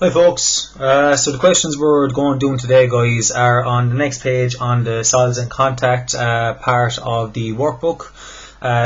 Hi folks, so the questions we're doing today, guys, are on the next page on the solids in contact part of the workbook.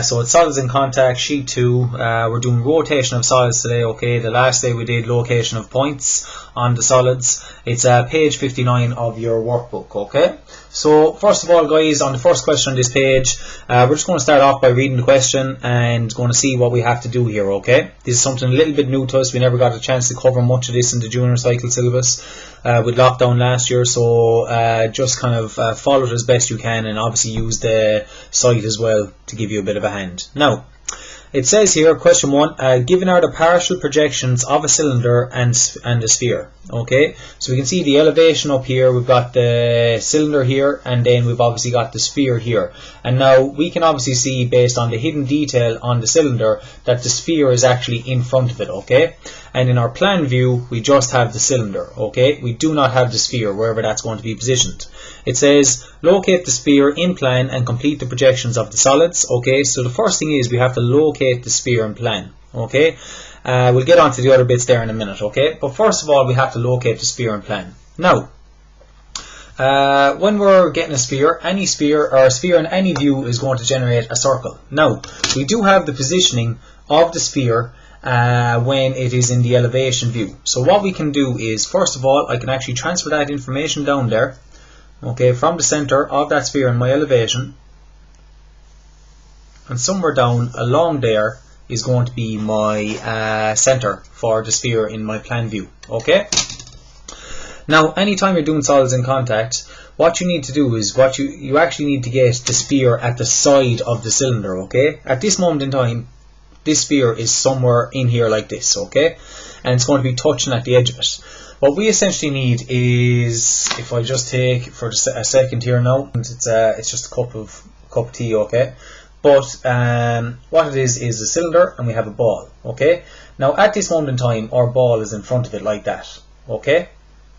So it's solids in contact, sheet 2. We're doing rotation of solids today, okay? The last day we did location of points on the solids. It's page 59 of your workbook, okay? So first of all, guys, on the first question on this page, we're just going to start off by reading the question and going to see what we have to do here, okay? This is something a little bit new to us. We never got a chance to cover much of this in the junior cycle syllabus with lockdown last year, so just kind of follow it as best you can, and obviously use the site as well to give you a bit of a hand. Now, it says here, question 1, given are the partial projections of a cylinder and a sphere. Okay, so we can see the elevation up here, we've got the cylinder here, and then we've obviously got the sphere here. And now we can obviously see, based on the hidden detail on the cylinder, that the sphere is actually in front of it, okay? And in our plan view, we just have the cylinder, okay? We do not have the sphere, wherever that's going to be positioned. It says, locate the sphere in plan and complete the projections of the solids, okay? So the first thing is we have to locate the sphere in plan, okay? We'll get on to the other bits there in a minute, okay? But first of all, we have to locate the sphere in plan. Now, when we're getting a sphere, any sphere or a sphere in any view is going to generate a circle. Now, we do have the positioning of the sphere when it is in the elevation view. So what we can do is, first of all, I can actually transfer that information down there, okay, from the center of that sphere in my elevation, and somewhere down along there is going to be my center for the sphere in my plan view, okay? Now, anytime you're doing solids in contact, what you need to do is, you actually need to get the sphere at the side of the cylinder, okay? At this moment in time, this sphere is somewhere in here like this, okay? And it's going to be touching at the edge of it. What we essentially need is, if I just take for a second here now, it's just a cup of tea, okay? But what it is a cylinder, and we have a ball, okay? Now at this moment in time, our ball is in front of it like that, okay?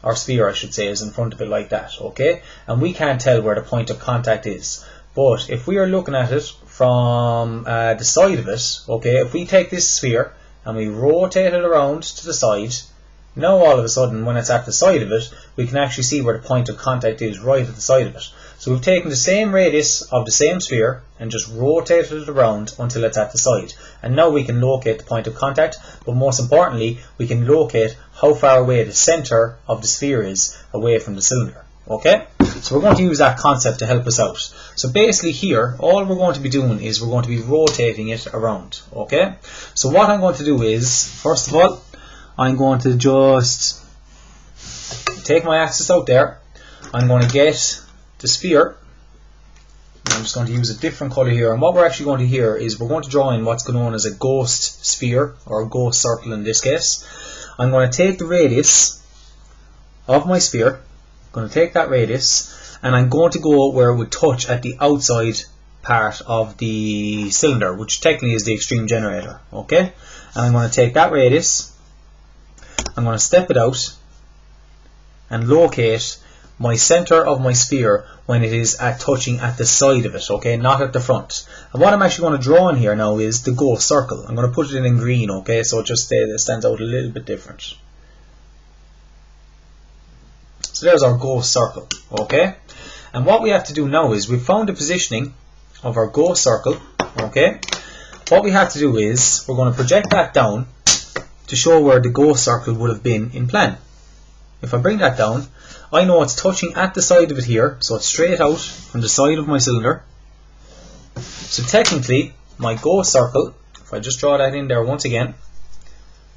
Our sphere, I should say, is in front of it like that, okay? And we can't tell where the point of contact is. But if we are looking at it from the side of it, okay, if we take this sphere and we rotate it around to the side, now all of a sudden, when it's at the side of it, we can actually see where the point of contact is right at the side of it. So we've taken the same radius of the same sphere and just rotated it around until it's at the side. And now we can locate the point of contact, but most importantly, we can locate how far away the center of the sphere is away from the cylinder. Okay? So we're going to use that concept to help us out. So basically here, all we're going to be doing is we're going to be rotating it around. Okay? So what I'm going to do is, first of all, I'm going to just take my axis out there. I'm going to get the sphere. I'm just going to use a different color here, and what we're actually going to here is we're going to draw in what's known as a ghost sphere, or a ghost circle in this case. I'm going to take the radius of my sphere, I'm going to take that radius, and I'm going to go where it would touch at the outside part of the cylinder, which technically is the extreme generator, okay? And I'm going to take that radius, I'm going to step it out and locate my center of my sphere when it is touching at the side of it, okay, not at the front. And what I'm actually going to draw in here now is the ghost circle. I'm going to put it in green, okay, so it just stands out a little bit different. So there's our ghost circle, okay? And what we have to do now is, we've found the positioning of our ghost circle, okay? What we have to do is, we're going to project that down to show where the ghost circle would have been in plan. If I bring that down, I know it's touching at the side of it here, so it's straight out from the side of my cylinder. So technically, my ghost circle, if I just draw that in there once again,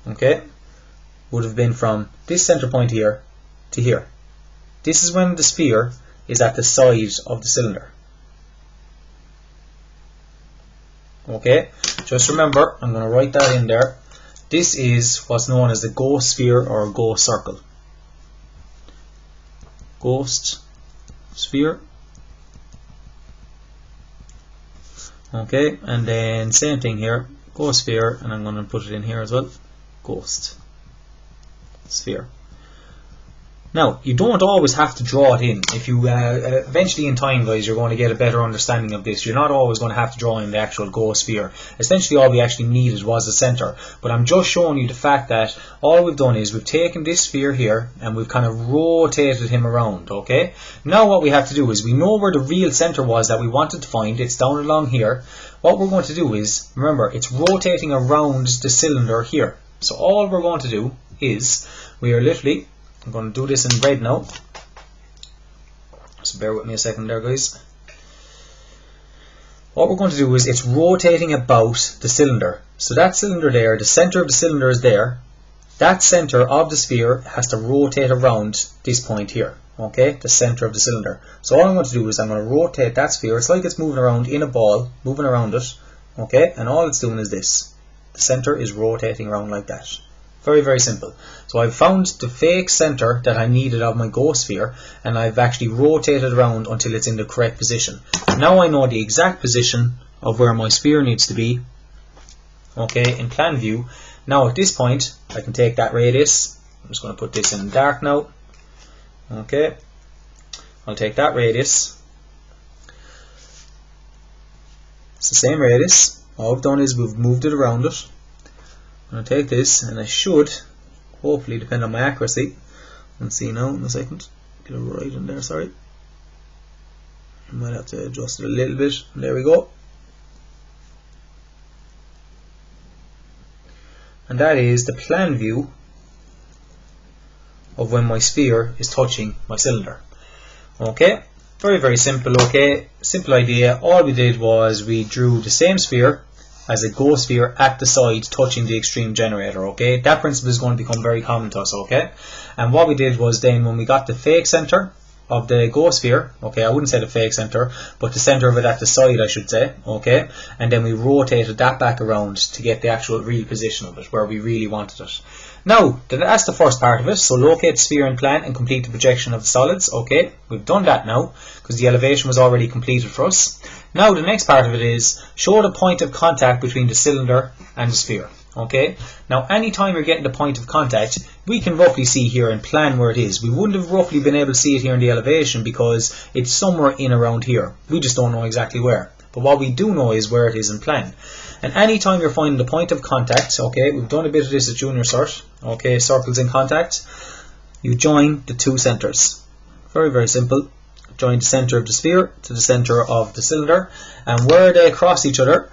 okay, would have been from this center point here to here. This is when the sphere is at the side of the cylinder. Okay, just remember, I'm going to write that in there. This is what's known as the ghost sphere or a ghost circle. Ghost sphere. Okay, and then same thing here, ghost sphere, and I'm going to put it in here as well, ghost sphere. Now, you don't always have to draw it in. If you eventually in time, guys, you're going to get a better understanding of this. You're not always going to have to draw in the actual ghost sphere. Essentially, all we actually needed was the center. But I'm just showing you the fact that all we've done is we've taken this sphere here and we've kind of rotated him around, okay? Now what we have to do is we know where the real center was that we wanted to find. It's down along here. What we're going to do is, remember, it's rotating around the cylinder here. So all we're going to do is, we are literally, I'm going to do this in red now, so bear with me a second there, guys. What we're going to do is it's rotating about the cylinder. So that cylinder there, the center of the cylinder is there. That center of the sphere has to rotate around this point here, okay, the center of the cylinder. So all I'm going to do is I'm going to rotate that sphere. It's like it's moving around in a ball, moving around it, okay, and all it's doing is this. The center is rotating around like that. Very, very simple. So I've found the fake center that I needed of my ghost sphere, and I've actually rotated around until it's in the correct position. Now I know the exact position of where my sphere needs to be, okay, in plan view. Now at this point, I can take that radius. I'm just going to put this in dark now. Okay, I'll take that radius. It's the same radius. All we've done is we've moved it around it. I'm going to take this, and I should, hopefully, depend on my accuracy. Let's see now in a second. Get it right in there, sorry. I might have to adjust it a little bit. There we go. And that is the plan view of when my sphere is touching my cylinder. Okay, very, very simple, okay. Simple idea. All we did was we drew the same sphere as a ghost sphere at the side touching the extreme generator, okay? That principle is going to become very common to us, okay? And what we did was then when we got the fake center of the ghost sphere, okay, I wouldn't say the fake center, but the center of it at the side, I should say, okay? And then we rotated that back around to get the actual real position of it, where we really wanted it. Now, that's the first part of it. So locate the sphere in plan and complete the projection of the solids. Okay, we've done that now because the elevation was already completed for us. Now the next part of it is show the point of contact between the cylinder and the sphere. Okay, now anytime you're getting the point of contact, we can roughly see here in plan where it is. We wouldn't have roughly been able to see it here in the elevation because it's somewhere in around here. We just don't know exactly where. But what we do know is where it is in plan. And anytime you're finding the point of contact, okay, we've done a bit of this at Junior Cert, okay, circles in contact, you join the two centers. Very, very simple. Join the center of the sphere to the center of the cylinder, and where they cross each other,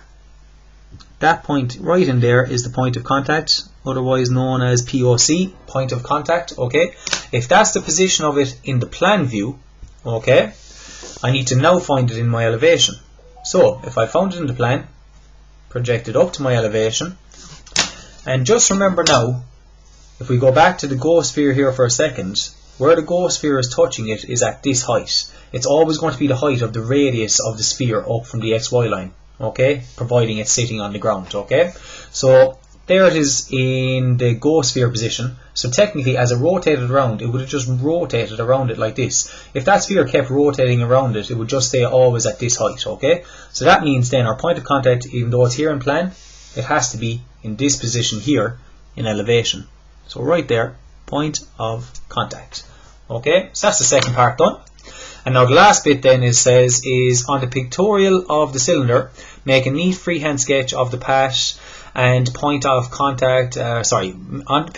that point right in there is the point of contact, otherwise known as POC, point of contact, okay. If that's the position of it in the plan view, okay, I need to now find it in my elevation. So, if I found it in the plan, project it up to my elevation, and just remember now, if we go back to the ghost sphere here for a second, where the ghost sphere is touching it is at this height. It's always going to be the height of the radius of the sphere up from the XY line, okay, providing it's sitting on the ground, okay. So there it is in the ghost sphere position. So technically, as it rotated around, it would have just rotated around it like this. If that sphere kept rotating around it, it would just stay always at this height, okay? So that means then our point of contact, even though it's here in plan, it has to be in this position here in elevation. So right there, point of contact. Okay, so that's the second part done. And now the last bit then says on the pictorial of the cylinder, make a neat freehand sketch of the path and point of contact, on the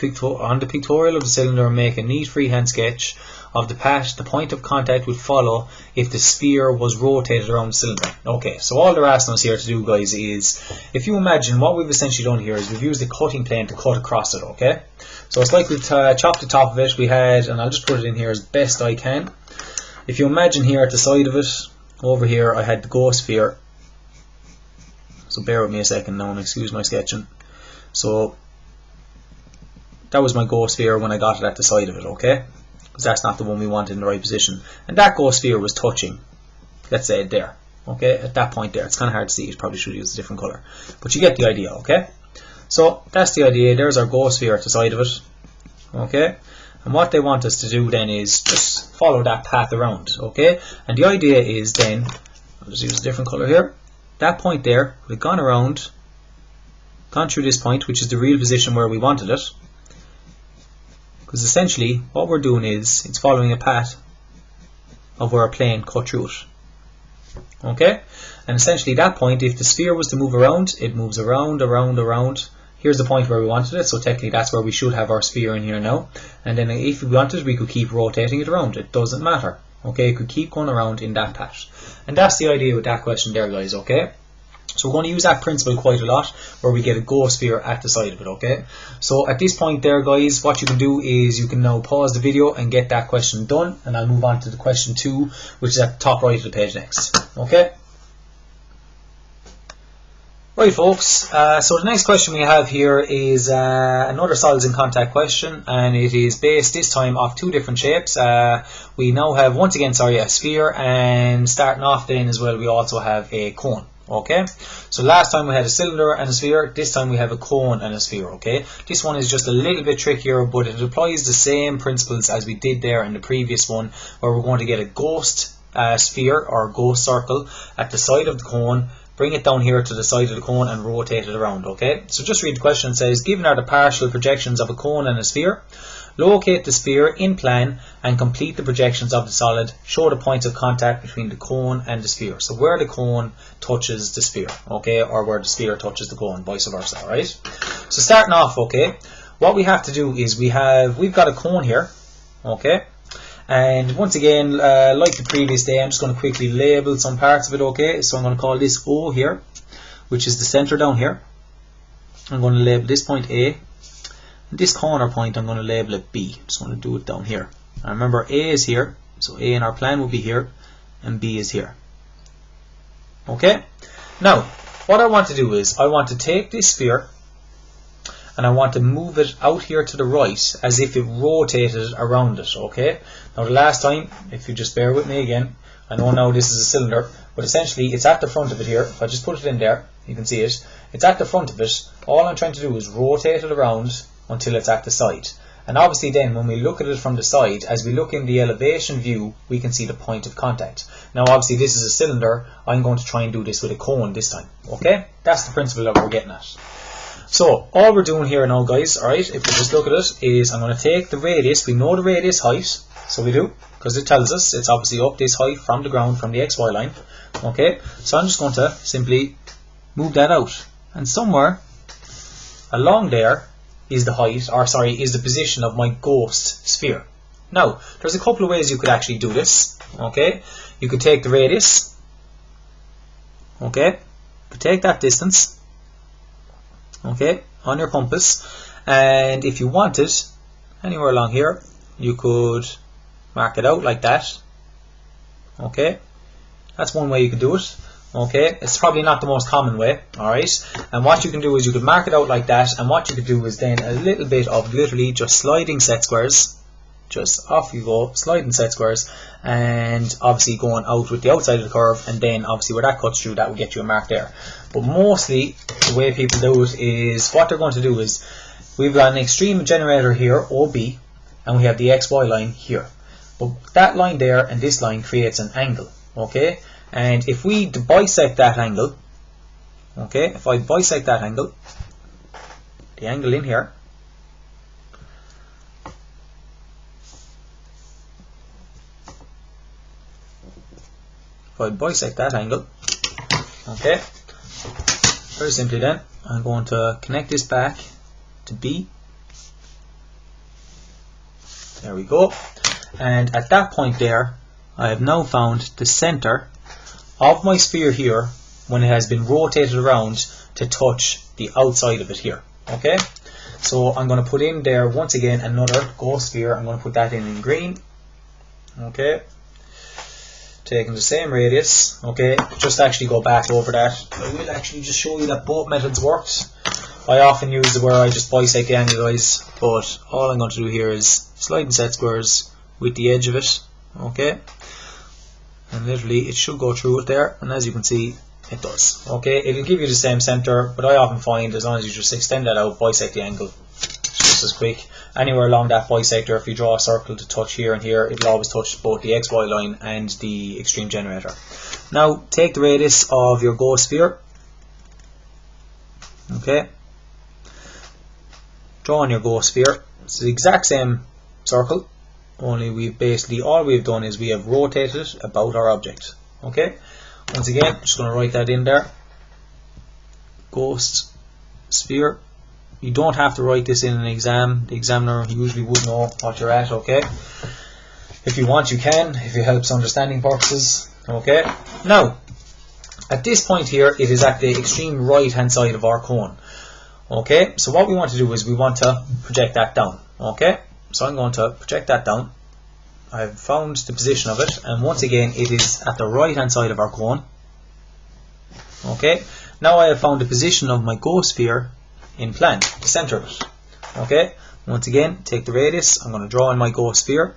pictorial of the cylinder, make a neat freehand sketch of the path the point of contact would follow if the sphere was rotated around the cylinder. Okay, so all they're asking us here to do, guys, is, if you imagine, what we've essentially done here is we've used the cutting plane to cut across it, okay? So it's like we've chopped the top of it, we had, and I'll just put it in here as best I can. If you imagine here at the side of it, over here, I had the ghost sphere. So bear with me a second now and excuse my sketching. So that was my ghost sphere when I got it at the side of it, okay? Because that's not the one we wanted in the right position. And that ghost sphere was touching, let's say there, okay? At that point there. It's kind of hard to see, it probably should use a different colour. But you get the idea, okay? So that's the idea. There's our ghost sphere at the side of it, okay? And what they want us to do then is just follow that path around, okay? And the idea is then, I'll just use a different colour here. That point there, we've gone around, gone through this point, which is the real position where we wanted it. because essentially what we're doing is it's following a path of where a plane cut through it. Okay, and essentially that point, if the sphere was to move around, it moves around, around, around. Here's the point where we wanted it, so technically that's where we should have our sphere in here now. And then if we wanted, we could keep rotating it around. It doesn't matter. Okay, it could keep going around in that path. And that's the idea with that question there, guys, okay? So we're going to use that principle quite a lot, where we get a ghost sphere at the side of it, okay? So at this point there, guys, what you can do is you can now pause the video and get that question done, and I'll move on to the question 2, which is at the top right of the page next, okay? Right, folks, so the next question we have here is another solids in contact question, and it is based this time off 2 different shapes. We now have, once again, a sphere, and starting off then as well, we also have a cone. Okay, so last time we had a cylinder and a sphere, this time we have a cone and a sphere. Okay, this one is just a little bit trickier, but it applies the same principles as we did there in the previous one, where we're going to get a ghost sphere or ghost circle at the side of the cone, bring it down here to the side of the cone and rotate it around. Okay, so just read the question. It says, given are the partial projections of a cone and a sphere, locate the sphere in plan and complete the projections of the solid. Show the points of contact between the cone and the sphere. So where the cone touches the sphere, okay, or where the sphere touches the cone, vice versa, right? So starting off, okay, what we have to do is we've got a cone here, okay, and once again, like the previous day, I'm just going to quickly label some parts of it, okay? So I'm going to call this O here, which is the center down here. I'm going to label this point A. This corner point, I'm going to label it B. I'm just going to do it down here. Now remember, A is here, so A in our plan will be here, and B is here. Okay? Now, what I want to do is, I want to take this sphere, and I want to move it out here to the right, as if it rotated around it, okay? Now the last time, if you just bear with me again, I know now this is a cylinder, but essentially it's at the front of it here. If I just put it in there, you can see it. It's at the front of it. All I'm trying to do is rotate it around until it's at the side. And obviously then when we look at it from the side, as we look in the elevation view, we can see the point of contact. Now obviously this is a cylinder, I'm going to try and do this with a cone this time, okay? That's the principle that we're getting at. So all we're doing here now, guys, alright, if we just look at it, is I'm going to take the radius. We know the radius height, so we do, because it tells us it's obviously up this height from the ground, from the XY line, okay? So I'm just going to simply move that out, and somewhere along there is the height, or sorry, is the position of my ghost sphere. Now, there's a couple of ways you could actually do this, okay? You could take the radius, okay? You could take that distance, okay, on your compass, and if you wanted, anywhere along here, you could mark it out like that, okay? That's one way you could do it. Okay, it's probably not the most common way, alright, and what you can do is you could mark it out like that, and what you could do is then a little bit of literally just sliding set squares, just off you go, sliding set squares, and obviously going out with the outside of the curve, and then obviously where that cuts through, that will get you a mark there. But mostly the way people do it is, what they're going to do is, we've got an extreme generator here, OB, and we have the XY line here, but that line there and this line creates an angle, okay? And if we bisect that angle, okay, if I bisect that angle, the angle in here, if I bisect that angle, okay, very simply then, I'm going to connect this back to B. There we go. And at that point there, I have now found the center of my sphere here when it has been rotated around to touch the outside of it here, okay? So I'm going to put in there once again another ghost sphere. I'm going to put that in green, okay? Taking the same radius, okay? Just actually go back over that. I will actually just show you that both methods worked. I often use it where I just bisect the angle, guys, but all I'm going to do here is slide and set squares with the edge of it, okay? And literally it should go through it there, and as you can see, it does. Okay, it'll give you the same center, but I often find as long as you just extend that out, bisect the angle, it's just as quick. Anywhere along that bisector, if you draw a circle to touch here and here, it'll always touch both the XY line and the extreme generator. Now take the radius of your ghost sphere, okay, draw on your ghost sphere. It's the exact same circle, only all we've done is we have rotated it about our object. Okay, once again, I'm just going to write that in there. Ghost sphere. You don't have to write this in an exam. The examiner usually would know what you're at. Okay, if you want, you can, if it helps understanding purposes. Okay, now at this point here, it is at the extreme right hand side of our cone. Okay, so what we want to do is we want to project that down. Okay, so I'm going to project that down. I've found the position of it, and once again it is at the right hand side of our cone. Okay, now I have found the position of my ghost sphere in plan, the center of it. Okay, once again, take the radius. I'm going to draw in my ghost sphere.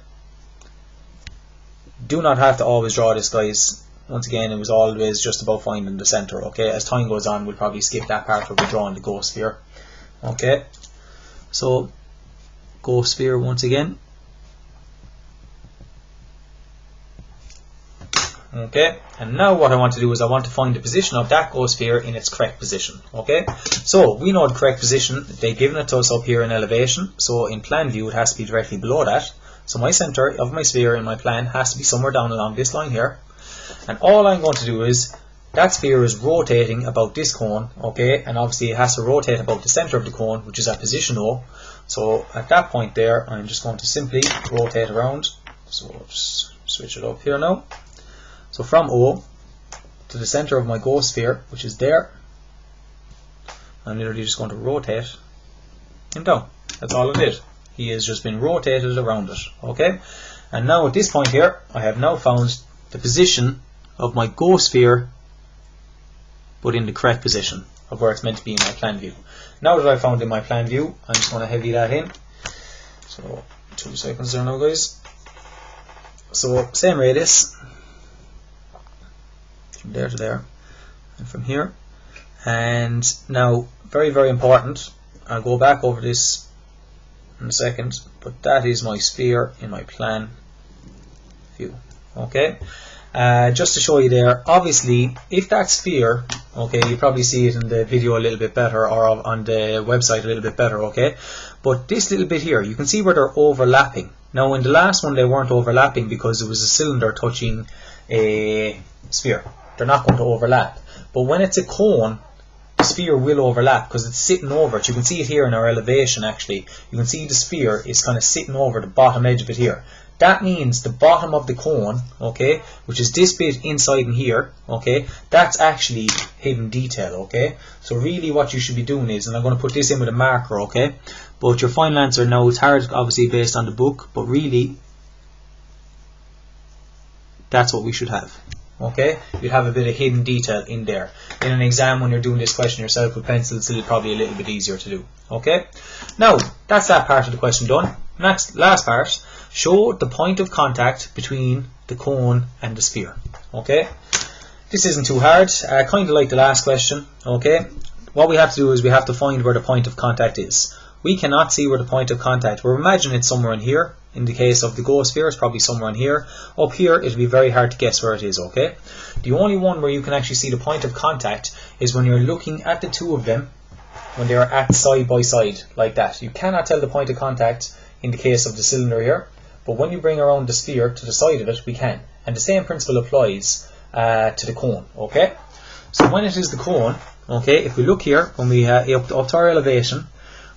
Do not have to always draw this, guys. Once again, it was always just about finding the center. Okay, as time goes on, we'll probably skip that part where we're drawing the ghost sphere. Okay, so ghost sphere once again. Okay, and now what I want to do is I want to find the position of that ghost sphere in its correct position. Okay, so we know the correct position. They've given it to us up here in elevation, so in plan view it has to be directly below that. So my center of my sphere in my plan has to be somewhere down along this line here. And all I'm going to do is, that sphere is rotating about this cone, okay, and obviously it has to rotate about the center of the cone, which is at position O. So at that point there, I'm just going to simply rotate around. So I'll just switch it up here now. So from O to the center of my ghost sphere, which is there, I'm literally just going to rotate him down. That's all it did. He has just been rotated around it. Okay, and now at this point here, I have now found the position of my ghost sphere, but in the correct position of where it's meant to be in my plan view. Now that I've found in my plan view, I'm just going to heavy that in. So 2 seconds there now, guys. So same radius from there to there, and from here. And now, very, very important, I'll go back over this in a second, but that is my sphere in my plan view. Okay, just to show you there, obviously if that sphere, okay, you probably see it in the video a little bit better, or on the website a little bit better, okay, but this little bit here, you can see where they're overlapping. Now in the last one they weren't overlapping because it was a cylinder touching a sphere. They're not going to overlap, but when it's a cone, the sphere will overlap because it's sitting over it. You can see it here in our elevation. Actually, you can see the sphere is kind of sitting over the bottom edge of it here. That means the bottom of the cone, okay, which is this bit inside in here, okay, that's actually hidden detail, okay. So really what you should be doing is, and I'm going to put this in with a marker, okay, but your final answer now, it's hard obviously based on the book, but really that's what we should have. Okay, you'd have a bit of hidden detail in there. In an exam, when you're doing this question yourself with pencils, it's probably a little bit easier to do. Okay, now that's that part of the question done. Next, last part, show the point of contact between the cone and the sphere. Okay, this isn't too hard, kind of like the last question. Okay, what we have to do is we have to find where the point of contact is. We cannot see where the point of contact, we're imagining it's somewhere in here. In the case of the ghost sphere, it's probably somewhere in here. Up here, it'll be very hard to guess where it is, okay? The only one where you can actually see the point of contact is when you're looking at the two of them, when they are at side by side, like that. You cannot tell the point of contact in the case of the cylinder here, but when you bring around the sphere to the side of it, we can. And the same principle applies to the cone, okay? So when it is the cone, okay, if we look here, when we up to our elevation,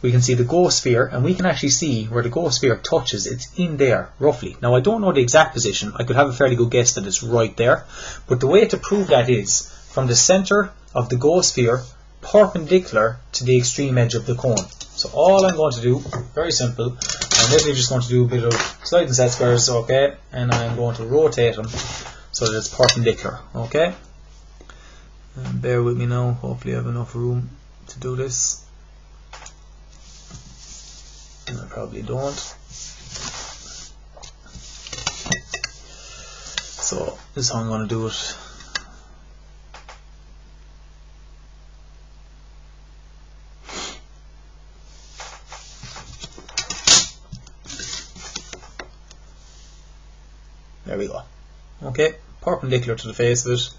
we can see the ghost sphere, and we can actually see where the ghost sphere touches. It's in there, roughly. Now, I don't know the exact position. I could have a fairly good guess that it's right there. But the way to prove that is from the center of the ghost sphere, perpendicular to the extreme edge of the cone. So all I'm going to do, very simple, I'm literally just going to do a bit of sliding set squares, okay, and I'm going to rotate them so that it's perpendicular, okay. And bear with me now, hopefully I have enough room to do this. And I probably don't. So this is how I'm going to do it. There we go. Okay, perpendicular to the face of it.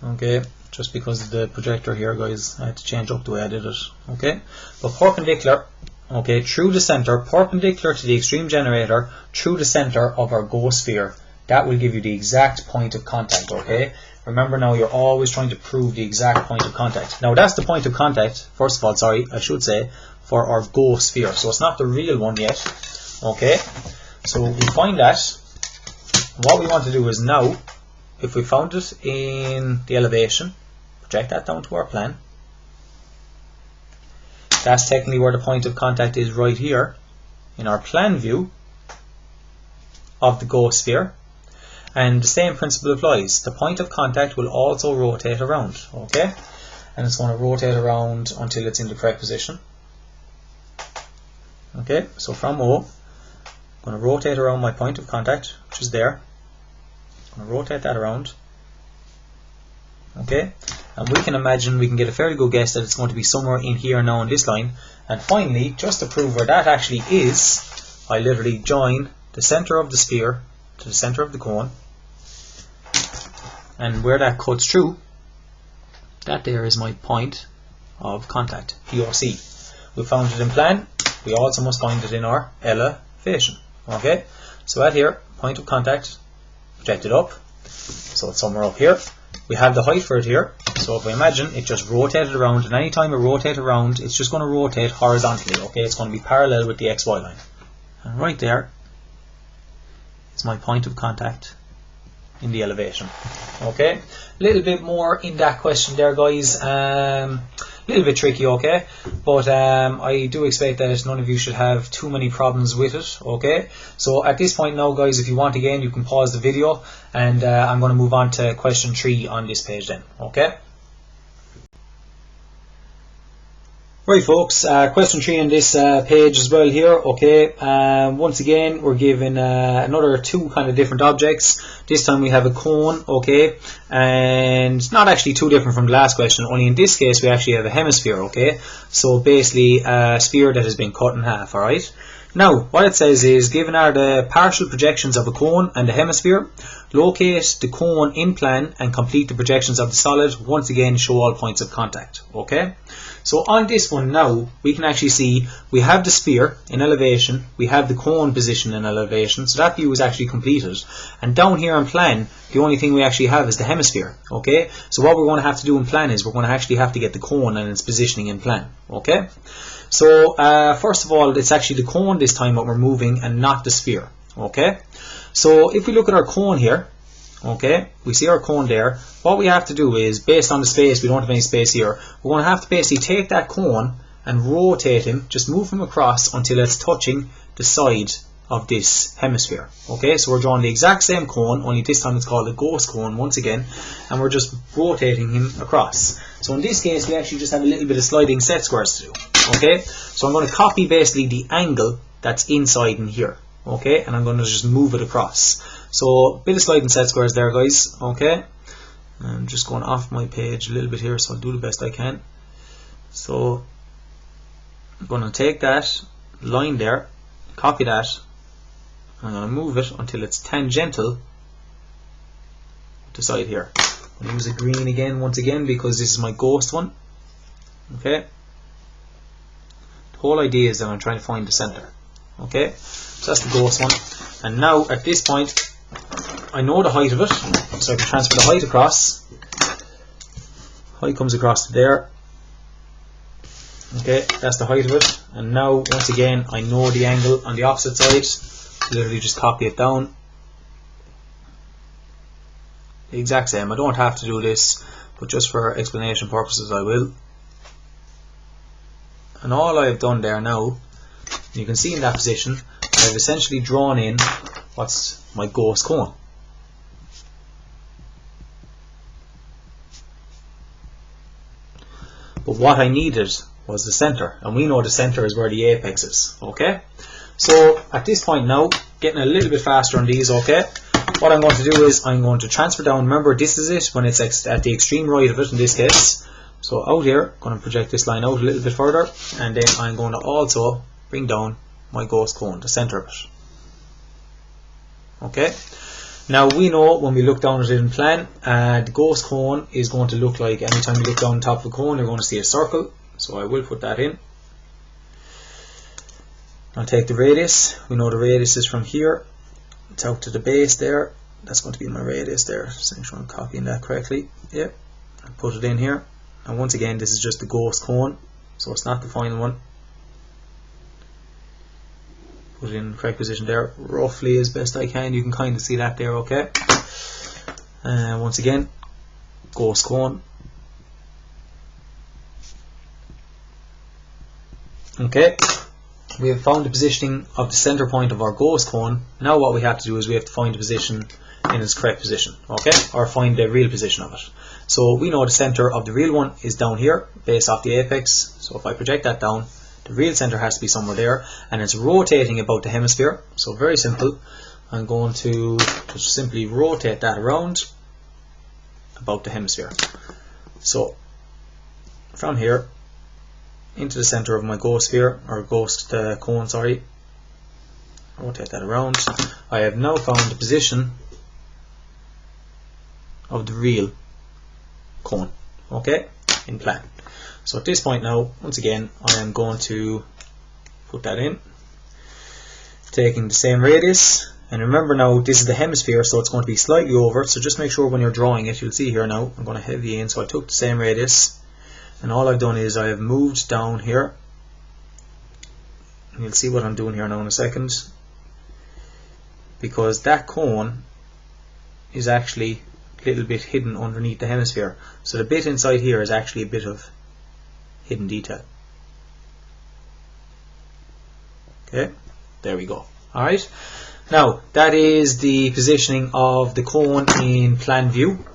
Okay, just because of the projector here, guys, I had to change up the way I did it. Okay, but perpendicular. okay, through the center, perpendicular to the extreme generator, through the center of our ghost sphere. That will give you the exact point of contact, okay? Remember now, you're always trying to prove the exact point of contact. Now that's the point of contact, first of all, sorry, I should say, for our ghost sphere. So it's not the real one yet, okay? So we find that. What we want to do is now, if we found it in the elevation, project that down to our plan. That's technically where the point of contact is, right here in our plan view of the ghost sphere. And the same principle applies. The point of contact will also rotate around, okay? And it's going to rotate around until it's in the correct position. Okay, so from O, I'm going to rotate around my point of contact, which is there. I'm going to rotate that around. Okay, and we can imagine, we can get a fairly good guess that it's going to be somewhere in here now on this line. And finally, just to prove where that actually is, I literally join the center of the sphere to the center of the cone, and where that cuts through, that there is my point of contact, POC. We found it in plan, we also must find it in our elevation. Okay, so at here, point of contact, projected up, so it's somewhere up here. We have the height for it here, so if we imagine it just rotated around, and any time it rotates around, it's just going to rotate horizontally, okay? It's going to be parallel with the XY line. And right there is my point of contact in the elevation. Okay, a little bit more in that question there, guys. A little bit tricky, okay, but I do expect that none of you should have too many problems with it. Okay, so at this point now, guys, if you want again, you can pause the video, and I'm going to move on to question 3 on this page then. Okay. Right, folks, question 3 on this page as well here, okay. Once again, we're given another 2 kind of different objects. This time we have a cone, okay, and not actually too different from the last question, only in this case we actually have a hemisphere, okay. So basically a sphere that has been cut in half, alright. Now, what it says is, given are the partial projections of a cone and a hemisphere, locate the cone in plan and complete the projections of the solid. Once again, show all points of contact, okay. So on this one now, we can actually see we have the sphere in elevation, we have the cone position in elevation, so that view is actually completed. And down here in plan, the only thing we actually have is the hemisphere, okay? So what we're going to have to do in plan is we're going to actually have to get the cone and its positioning in plan, okay? So first of all, it's actually the cone this time that we're moving and not the sphere, okay? So if we look at our cone here, okay, we see our cone there. What we have to do is, based on the space, we don't have any space here, we're going to have to basically take that cone and rotate him, just move him across until it's touching the side of this hemisphere. Okay, so we're drawing the exact same cone, only this time it's called a ghost cone once again, and we're just rotating him across. So in this case, we actually just have a little bit of sliding set squares to do. Okay, so I'm going to copy basically the angle that's inside in here. Okay, and I'm going to just move it across. So a bit of sliding set squares there, guys. Okay, I'm just going off my page a little bit here, so I'll do the best I can. So I'm going to take that line there, copy that, I'm going to move it until it's tangential to the side here. I'll use a green again, once again, because this is my ghost one. Okay, the whole idea is that I'm trying to find the center. Okay, so that's the ghost one. And now at this point, I know the height of it, so I can transfer the height across. Height comes across to there. Okay, that's the height of it. And now, once again, I know the angle on the opposite side. Literally just copy it down. The exact same. I don't have to do this, but just for explanation purposes I will. And all I have done there now, you can see in that position, I've essentially drawn in what's my ghost cone. But what I needed was the center, and we know the center is where the apex is. Okay, so at this point now, getting a little bit faster on these. Okay, what I'm going to do is I'm going to transfer down. Remember, this is it when it's at the extreme right of it in this case. So out here, I'm going to project this line out a little bit further, and then I'm going to also bring down my ghost cone, the center of it. Okay, now we know when we look down at it in plan, the ghost cone is going to look like, anytime you look down the top of the cone, you're going to see a circle. So I will put that in. I'll take the radius. We know the radius is from here. It's out to the base there. That's going to be my radius there. Just make sure I'm copying that correctly. Yep. I'll put it in here. And once again, this is just the ghost cone, so it's not the final one. Put it in the correct position there, roughly as best I can. You can kind of see that there, okay? Once again, ghost cone. Okay. We have found the positioning of the center point of our ghost cone. Now what we have to do is we have to find the position in its correct position, okay? Or find the real position of it. So we know the center of the real one is down here, based off the apex. So if I project that down, the real center has to be somewhere there, and it's rotating about the hemisphere. So very simple. I'm going to just simply rotate that around about the hemisphere. So from here into the center of my ghost sphere, or ghost cone, sorry. Rotate that around. I have now found the position of the real cone, okay, in plan. So at this point now, once again, I am going to put that in, taking the same radius, and remember now this is the hemisphere, so it's going to be slightly over, so just make sure when you're drawing it, you'll see here now, I'm going to heavy in, so I took the same radius, and all I've done is I have moved down here, and you'll see what I'm doing here now in a second, because that cone is actually a little bit hidden underneath the hemisphere. So the bit inside here is actually a bit of hidden detail. Okay, there we go. Alright, now that is the positioning of the cone in plan view.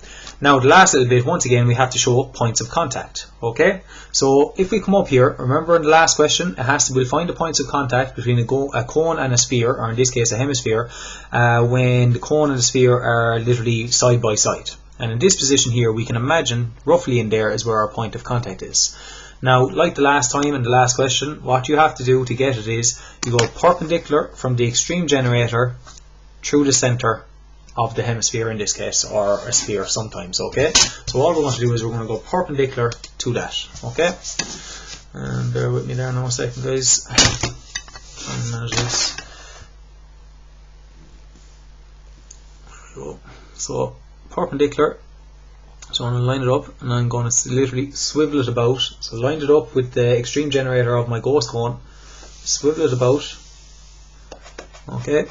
Now the last little bit, once again, we have to show points of contact. Okay, so if we come up here, remember in the last question, we'll find the points of contact between a cone and a sphere, or in this case a hemisphere, when the cone and the sphere are literally side by side. And in this position here, we can imagine roughly in there is where our point of contact is. Now, like the last time in the last question, what you have to do to get it is you go perpendicular from the extreme generator through the center of the hemisphere in this case, or a sphere sometimes, okay? So all we're going to do is we're going to go perpendicular to that, okay? And bear with me there now a second, guys. Try and manage this. There we go. So perpendicular. So I'm going to line it up, and I'm going to literally swivel it about. So lined it up with the extreme generator of my ghost cone. Swivel it about. Okay.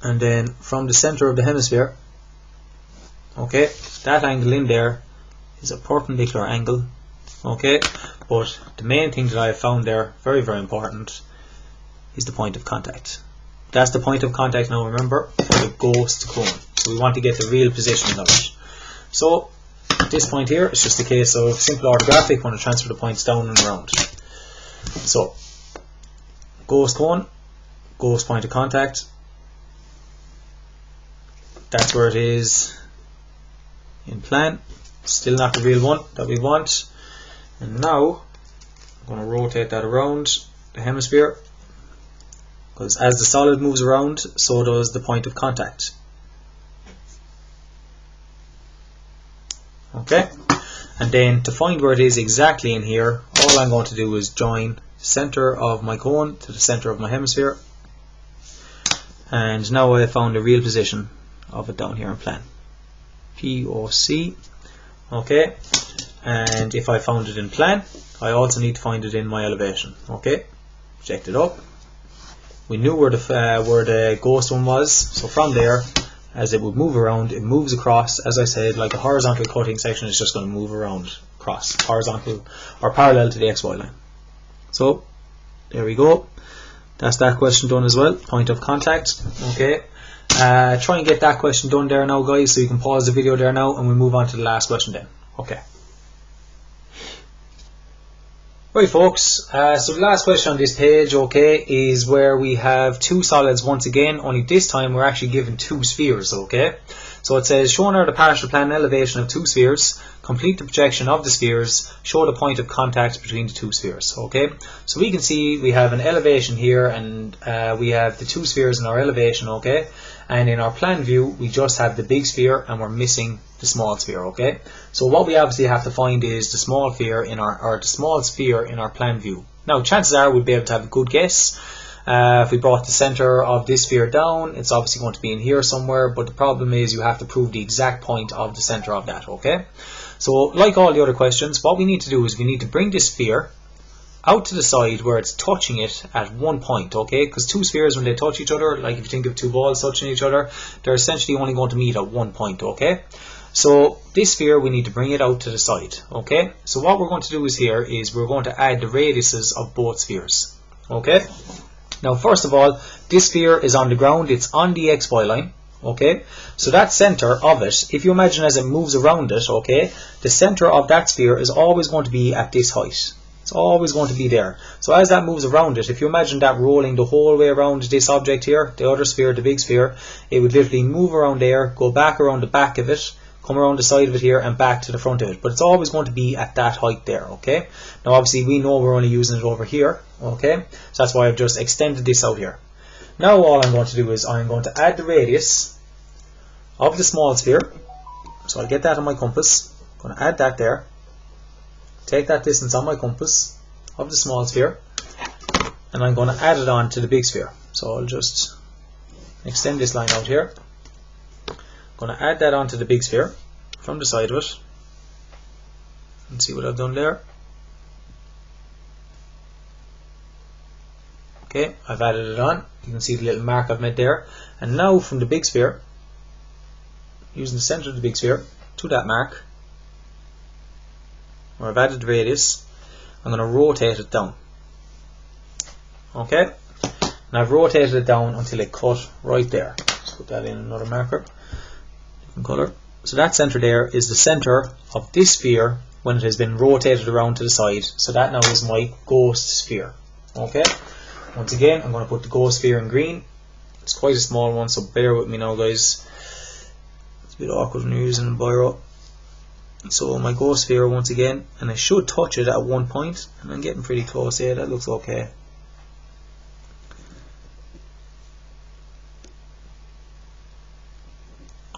And then from the center of the hemisphere, okay, that angle in there is a perpendicular angle, okay, but the main thing that I have found there, very very important, is the point of contact. That's the point of contact now, remember, for the ghost cone. So we want to get the real positioning of it. So at this point here, it's just a case of simple orthographic. I want to transfer the points down and around. So ghost cone, ghost point of contact. That's where it is in plan. Still not the real one that we want. And now I'm going to rotate that around the hemisphere, because as the solid moves around, so does the point of contact. Okay, and then to find where it is exactly in here, all I'm going to do is join the center of my cone to the center of my hemisphere, and now I have found the real position of it down here in plan. POC. Okay, and if I found it in plan, I also need to find it in my elevation. Okay, project it up. We knew where the ghost one was, so from there, as it would move around, it moves across, as I said, like a horizontal cutting section. It's just going to move around across, horizontal or parallel to the XY line. So there we go. That's that question done as well. Point of contact. Okay. Try and get that question done there now, guys, so you can pause the video there now and we'll move on to the last question then. Okay. Right, folks, so the last question on this page, okay, is where we have two solids once again, only this time we're actually given two spheres, okay. So it says, shown are the partial plan elevation of two spheres, complete the projection of the spheres, show the point of contact between the two spheres, okay. So we can see we have an elevation here, and we have the two spheres in our elevation, okay. and in our plan view we just have the big sphere and we're missing the small sphere. Okay, so what we obviously have to find is the small sphere in our plan view. Now chances are we'll be able to have a good guess. If we brought the center of this sphere down, it's obviously going to be in here somewhere, but the problem is you have to prove the exact point of the center of that. Okay, so like all the other questions, what we need to do is we need to bring this sphere out to the side where it's touching it at one point. Okay, because two spheres, when they touch each other, like if you think of two balls touching each other, they're essentially only going to meet at one point. Okay, so this sphere we need to bring it out to the side. Okay, so what we're going to do is we're going to add the radiuses of both spheres. Okay, now first of all, this sphere is on the ground, it's on the xy line. Okay, so that center of it, if you imagine as it moves around it, okay, the center of that sphere is always going to be at this height. It's always going to be there. So as that moves around it, if you imagine that rolling the whole way around this object here, the other sphere, the big sphere, it would literally move around there, go back around the back of it, come around the side of it here and back to the front of it. But it's always going to be at that height there. Okay, now obviously we know we're only using it over here. Okay, so that's why I've just extended this out here. Now all I'm going to do is I'm going to add the radius of the small sphere. So I'll get that on my compass. I'm going to add that there. Take that distance on my compass of the small sphere, and I'm going to add it on to the big sphere. So I'll just extend this line out here. I'm going to add that onto the big sphere from the side of it. And see what I've done there. Okay, I've added it on. You can see the little mark I've made there. And now from the big sphere, using the center of the big sphere to that mark, where I've added the radius, I'm going to rotate it down. Okay, and I've rotated it down until it cut right there. Let's put that in another marker, different color. So that center there is the center of this sphere when it has been rotated around to the side. So that now is my ghost sphere. Okay, once again I'm going to put the ghost sphere in green. It's quite a small one, so bear with me now guys. It's a bit awkward when you're using a biro. So my ghost sphere once again, and I should touch it at one point, and I'm getting pretty close here. That looks okay.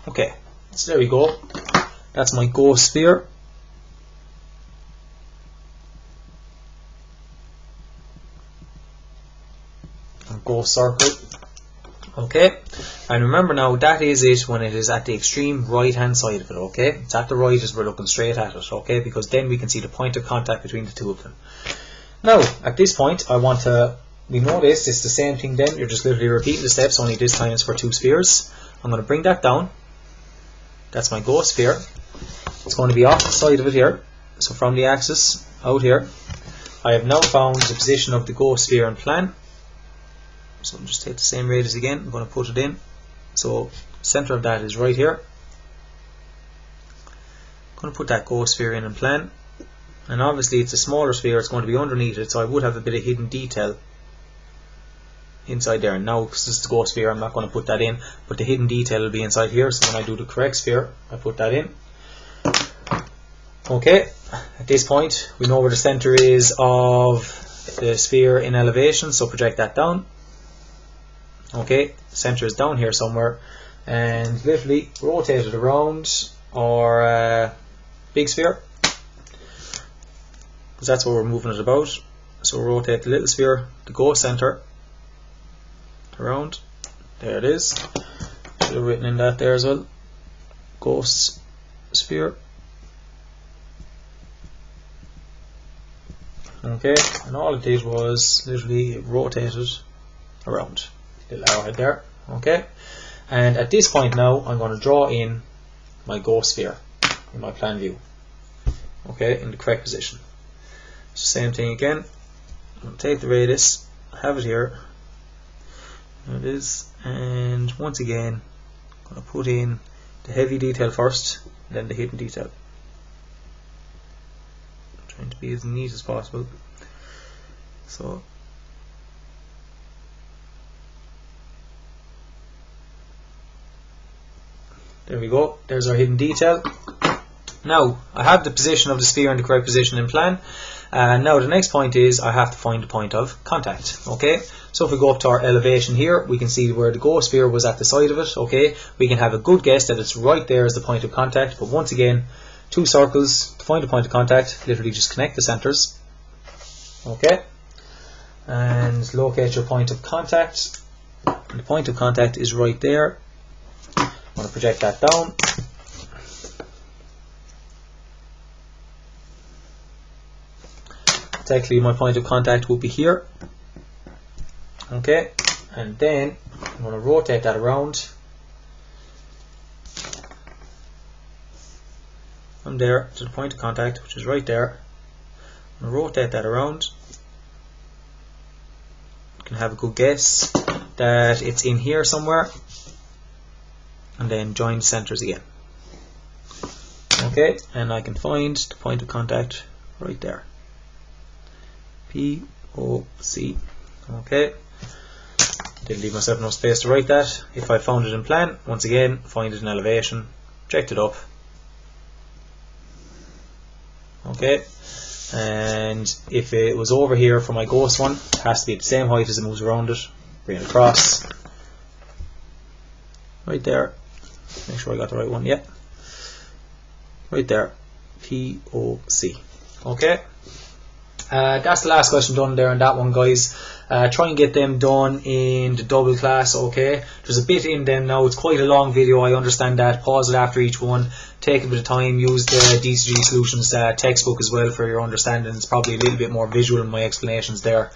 Okay, so there we go. That's my ghost sphere. And ghost circle. Okay, and remember now that is it when it is at the extreme right hand side of it. Okay, it's at the right as we're looking straight at it. Okay, because then we can see the point of contact between the two of them. Now at this point we know this, it's the same thing then, you're just literally repeating the steps, only this time it's for two spheres. I'm going to bring that down. That's my ghost sphere. It's going to be off the side of it here, so from the axis out here. I have now found the position of the ghost sphere in plan. So I'll just take the same radius again, I'm going to put it in. So center of that is right here. I'm going to put that ghost sphere in plan. And obviously it's a smaller sphere, it's going to be underneath it, so I would have a bit of hidden detail inside there. And now because this is the ghost sphere, I'm not going to put that in, but the hidden detail will be inside here, so when I do the correct sphere, I put that in. Okay, at this point we know where the center is of the sphere in elevation, so project that down. Okay, center is down here somewhere, and literally rotate it around our big sphere, because that's what we're moving it about. So rotate the little sphere, the ghost center, around. There it is. Should have written in that there as well. Ghost sphere. Okay, and all it did was literally rotate it around. Little arrowhead there. Okay, and at this point now I'm going to draw in my ghost sphere in my plan view. Okay, in the correct position. So same thing again. I'm going to take the radius, have it here. There it is, and once again I'm going to put in the heavy detail first, then the hidden detail. I'm trying to be as neat as possible. So there we go, there's our hidden detail. Now, I have the position of the sphere in the correct position in plan. Now the next point is I have to find the point of contact. Okay, so if we go up to our elevation here, we can see where the ghost sphere was at the side of it. Okay, we can have a good guess that it's right there as the point of contact, but once again, 2 circles to find the point of contact. Literally just connect the centers. Okay, and locate your point of contact. And the point of contact is right there. I'm going to project that down. Technically my point of contact will be here. Okay, and then I'm going to rotate that around from there to the point of contact, which is right there. I'm going to rotate that around. You can have a good guess that it's in here somewhere, and then join the centers again. Okay, and I can find the point of contact right there. POC. Okay, didn't leave myself enough space to write that. If I found it in plan, once again, find it in elevation, project it up. Okay, and if it was over here for my ghost one, it has to be at the same height as it moves around it. Bring it across. Right there. Make sure I got the right one. Yep. Right there. POC. Okay. That's the last question done there on that one, guys. Try and get them done in the double class. Okay, there's a bit in them now. It's quite a long video, I understand that. Pause it after each one, take a bit of time, use the DCG Solutions textbook as well for your understanding. It's probably a little bit more visual in my explanations there.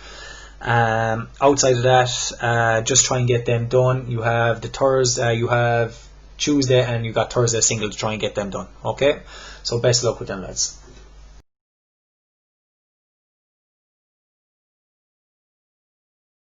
Outside of that, just try and get them done. You have the Thursday, you have Tuesday, and you got Thursday single to try and get them done. Okay, so best of luck with them, lads.